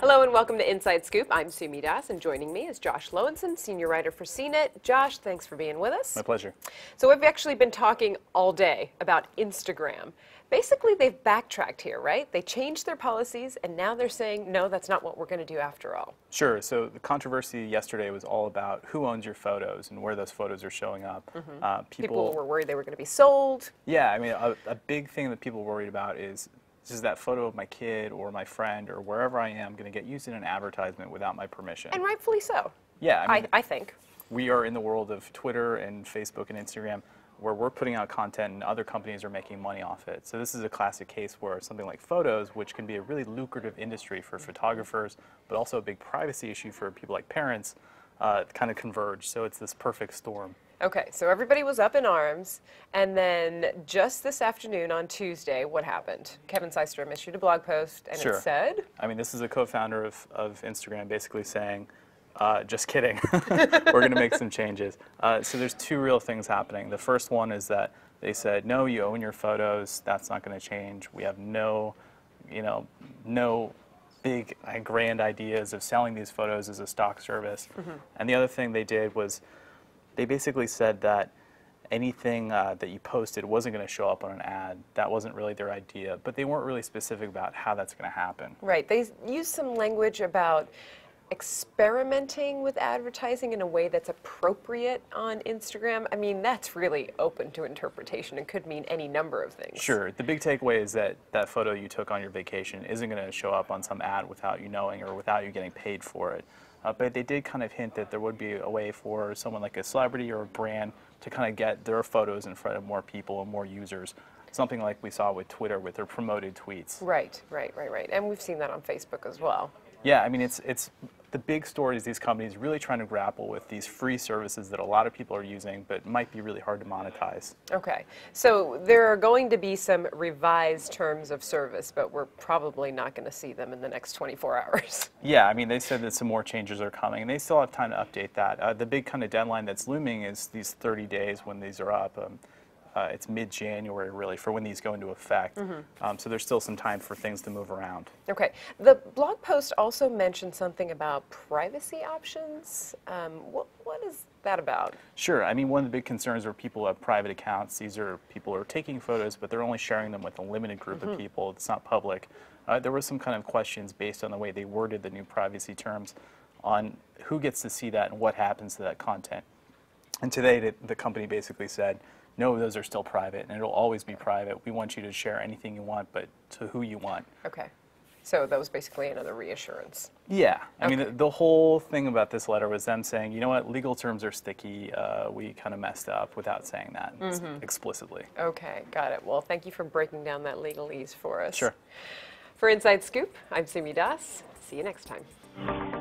Hello and welcome to Inside Scoop. I'm Sumi, and joining me is Josh Lowenson, senior writer for CNET. Josh, thanks for being with us. My pleasure. So we've actually been talking all day about Instagram. Basically, they've backtracked here, right? They changed their policies, and now they're saying, no, that's not what we're going to do after all. Sure. So the controversy yesterday was all about who owns your photos and where those photos are showing up. People were worried they were going to be sold. Yeah, I mean, a big thing that people were worried about is that photo of my kid or my friend or wherever I am going to get used in an advertisement without my permission. And rightfully so. Yeah, I think. We are in the world of Twitter and Facebook and Instagram where we're putting out content and other companies are making money off it. So this is a classic case where something like photos, which can be a really lucrative industry for photographers, but also a big privacy issue for people like parents, kind of converge. So it's this perfect storm. Okay, so everybody was up in arms, and then just this afternoon on Tuesday, what happened? Kevin Systrom issued a blog post, and Sure. it said? I mean, this is a co-founder of Instagram basically saying, just kidding, we're going to make some changes. So there's two real things happening. The first one is that they said, no, you own your photos, that's not going to change. We have no big grand ideas of selling these photos as a stock service. And the other thing they did was they basically said that anything that you posted wasn't going to show up on an ad. That wasn't really their idea, but they weren't really specific about how that's going to happen. Right. They used some language about experimenting with advertising in a way that's appropriate on Instagram. I mean, that's really open to interpretation and could mean any number of things. Sure. The big takeaway is that that photo you took on your vacation isn't going to show up on some ad without you knowing or without you getting paid for it. But they did kind of hint that there would be a way for someone like a celebrity or a brand to kind of get their photos in front of more people and more users. Something like we saw with Twitter with their promoted tweets. Right. And we've seen that on Facebook as well. Yeah, I mean, it's the big story is these companies really trying to grapple with these free services that a lot of people are using, but might be really hard to monetize. Okay, so there are going to be some revised terms of service, but we're probably not going to see them in the next 24 hours. Yeah, I mean, they said that some more changes are coming, and they still have time to update that. The big kind of deadline that's looming is these 30 days when these are up. It's mid-January, really, for when these go into effect. So there's still some time for things to move around. Okay. The blog post also mentioned something about privacy options. What is that about? Sure. I mean, one of the big concerns are people have private accounts. These are people who are taking photos, but they're only sharing them with a limited group of people. It's not public. There were some kind of questions based on the way they worded the new privacy terms on who gets to see that and what happens to that content. And today, the company basically said, no, those are still private, and it'll always be private. We want you to share anything you want, but to who you want. Okay. So that was basically another reassurance. Yeah. I Okay. mean, the whole thing about this letter was them saying, you know what, legal terms are sticky. We kind of messed up without saying that explicitly. Okay, got it. Well, thank you for breaking down that legalese for us. Sure. For Inside Scoop, I'm Sumi Das. See you next time.